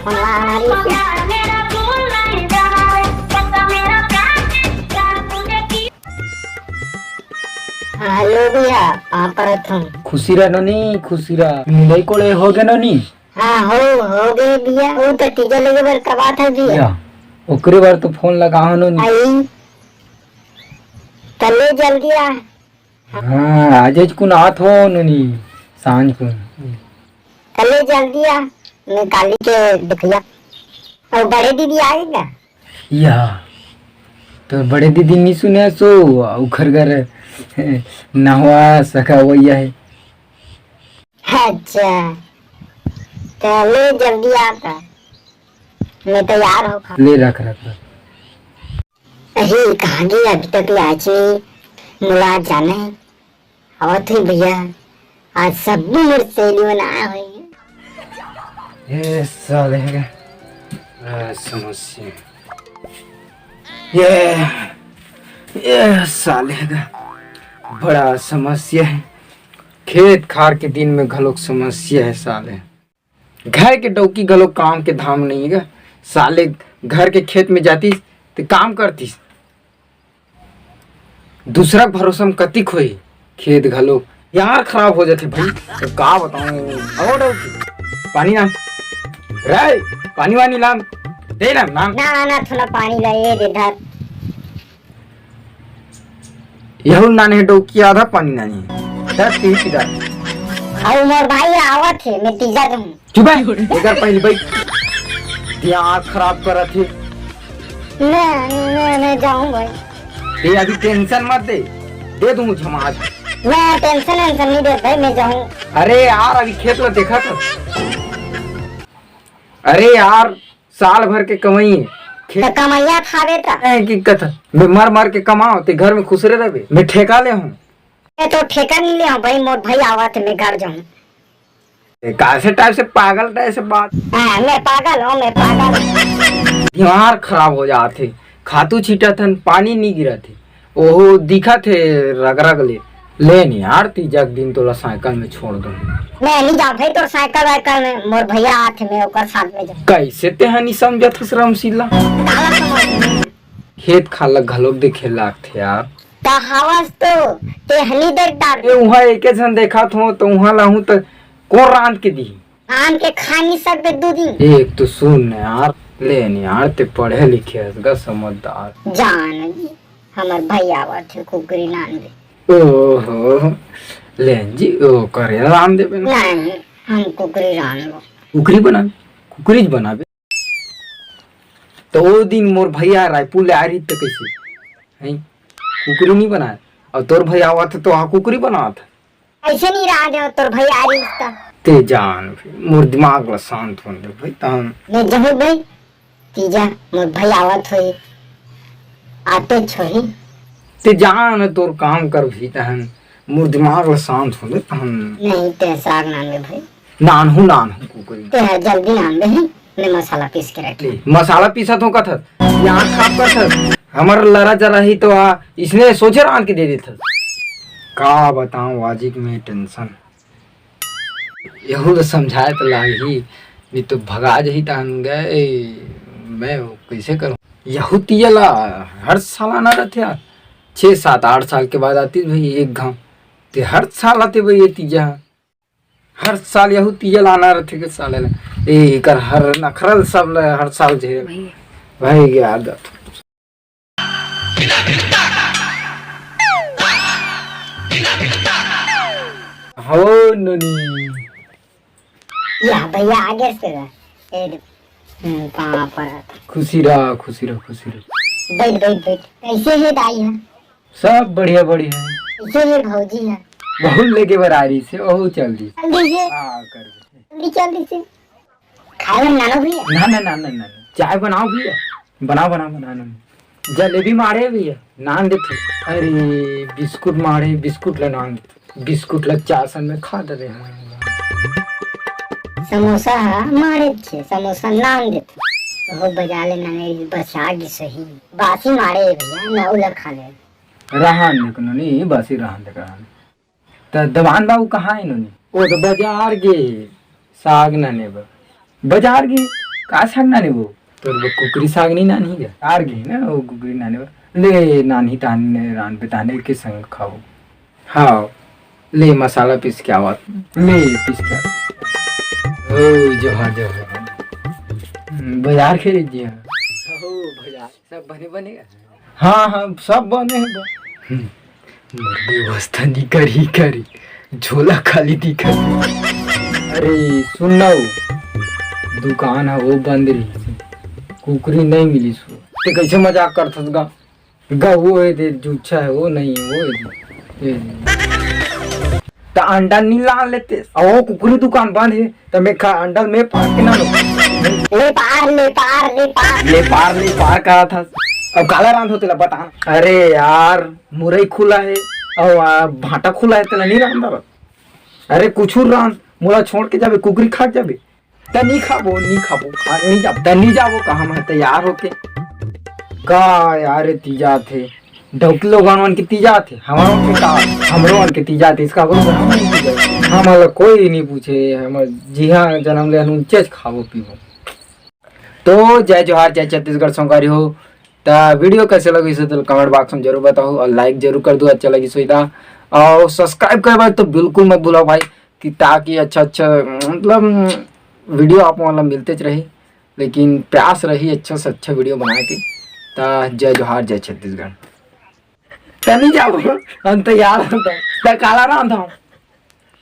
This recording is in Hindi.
हेलो भैया, कहाँ पर तुम? खुशी रहा नोनी, खुशी रहा। मिलाई कोले हो गए नोनी? हाँ हो गए भैया। वो तो टीका लगे बार कब आता भैया? या ओकरे बार तो फोन लगा हो नोनी। आई कल जल्दी आ। हाँ आज कुन आत हो नोनी सांझ को। कल जल्दी आ, मैं काली के दुखिया और बड़े दीदी आएगा। या तो बड़े दीदी नहीं सुने सो उखर घर ना हुआ सका वही है। अच्छा चले जल्दी आता, मैं तैयार हो। ले रख रख रख। अरे कहाँ गई अभी तक आज नहीं मुला जाना है। और थे भैया आज सब मेरे सहेली बनाया हुई है। ये साले समस्या ये साले का बड़ा समस्या है। खेत खार के दिन में घलोक समस्या है साले। घर के डौकी घलोक काम के धाम नहीं है साले। घर के खेत में जाती तो काम करती, दूसरा भरोसा में कति खोई खेत घलोक यार खराब हो जाते भाई। तो का बताऊं और पानी ना रे, पानी वानी लाम दे ना ना थोड़ा पानी लाइए इधर। यहू नाने डौकी आधा पानी नानी है 10 पीस इधर। और मोर भाई आवत थे, मैं तीजा दूं। चुप है इधर पहले भाई दिमाग खराब कर थे। मैं जाऊं भाई। ये अभी टेंशन मत दे दूं मुझे आज। मैं टेंशन नहीं दे भाई, मैं जाऊं। अरे यार अभी खेत में देखा था। अरे यार साल भर के कमाई है तो कमैया खावे था की कथा मैं मर के कमाओ ते घर में खुश रहे। मैं ठेका ले हूँ। मैं तो ठेका नहीं ले भाई, मोर भाई आवत है, मैं घर जाऊं। कैसे टाइप से पागल टाइप से बात। हाँ, मैं पागल हूँ, मैं पागल। दिमाग खराब हो जाते। खातू छीटा था पानी नहीं गिरा थे। ओहो दिखा थे रग रग ले नहीं यार तीजा दिन तो साइकिल में छोड़ दो। मैं नहीं जा भाई तो साइकिल वाइकिल में मोर भैया आते, मैं ओकर साथ में जाऊं। कैसे ते हनी समझत रमशीला। काला समझ खेत खाला घलोक देखे लाग थे यार। हवस तो ते हनी देख डाल वहाँ एक जन देखा था तो वहाँ लाहू तो कौन रांध के दी आम के खा नहीं सकते 2 दिन। एक तो सुन यार ले नहीं यार ते पढ़े लिखे हसगा समझदार जान हमार भाई आवत है कुकरी नान दे। ओहो ले जी ओ करे राम दे नहीं हम कुकरी रान लो। कुकरी बनाबे तो वो दिन मोर भैया रायपुर ले आ रही तो कैसे हैं कुकरी नहीं बनाए और तोर भैया आवा था तो वहाँ कुकरी बना था। ऐसे नहीं रहा जाओ तोर भाई आ रही था ते जान मोर दिमाग ला शांत होने भाई तान मैं जहू भाई तीजा मोर भाई आवत होई आते छोरी ते जान तोर काम कर भी तहन मोर दिमाग ला शांत होने तहन नहीं ते साग नान में भाई नान हूँ कुकरी ते जल्दी नान में मैं मसाला पीस के रख ले मसाला पीसा तो कथत यहाँ खाप कर हमार लड़ा जरा ही तो इसने सोचे रान के दे दी था। का बताऊं वाजिब में टेंशन यहू तो समझाए तो लागी नहीं तो भगा जही तहन गए मैं कैसे करूं। यहू तियला हर साल आना रहते यार 6 7 8 साल के बाद आती भाई एक गाँव ते हर साल आते भाई ये तीजा हर साल यहू तियल आना रहते के साले ए कर हर नखरल सब हर साल जे भाई गया आदत। हो ननी या भैया आगे से कहाँ पर खुशी रहा बैठ कैसे है दाई है सब बढ़िया कैसे है भौजी है बहुत लेके बरारी से ओहू चल दी जल्दी से जल्दी से खाए नानो भैया ना चाय बनाओ भैया बनाओ जलेबी मारे भैया नान देते। अरे बिस्कुट मारे बिस्कुट ला नान बिस्कुट ला चासन में खा दे रहे समोसा मारे छे समोसा नान देते वो बजा ले नाने बसा की सही बासी मारे भैया ना उलर खा ले रहन नहीं बासी रहन दे तो दवान बाबू कहाँ है नोनी वो तो बाजार गे साग नाने बाजार गे का साग नाने वो तो वो कुकरी साग नहीं नानी क्या आर गई ना वो कुकरी नाने वो ले नानी ताने रान पे ताने के संग खाओ हाँ ले मसाला पीस के आवा ले पीस के ओ जोहार बाजार के लीजिए हो बाजार सब बने बनेगा हाँ हाँ सब बने हैं व्यवस्था नहीं करी झोला खाली दिखा अरे सुन ना दुकान है वो बंद रही कुकरी नहीं मिली सो ते कैसे मजाक करता गा वो है दे जूच्छा है वो नहीं है वो है तो अंडा नहीं ला लेते और कुकरी दुकान बंद है तो मैं खा अंडा में पार के ना ले पार कहा था अब काला रांध होते ला बता अरे यार मुरई खुला है और भाटा खुला है तेला नहीं रांधा अरे कुछ रांध मुला छोड़ के जाबे कुकरी खा जाबे त नहीं खाबो नहीं जाबो कहाँ मैं तैयार होके का यार तीजा थे डौकी लोगन के तीजा थे हमरो के तीजा थे इसका बोलो हमारा कोई नहीं पूछे हम जी हाँ जन्म ले अनुचेज खाबो पीबो तो जय जोहार जय छत्तीसगढ़ संकारी हो तो वीडियो कैसे लगी तो कमेंट बॉक्स में जरूर बताओ और लाइक जरूर कर दो अच्छा लगी सुविधा और सब्सक्राइब करवा तो बिल्कुल मत भूलो भाई कि ताकि अच्छा मतलब वीडियो आप मतलब मिलते रहे लेकिन प्रयास रही अच्छा से अच्छा वीडियो बनाए के तो जय जोहार जय छत्तीसगढ़ नहीं जाओ हम तैयार काला राम था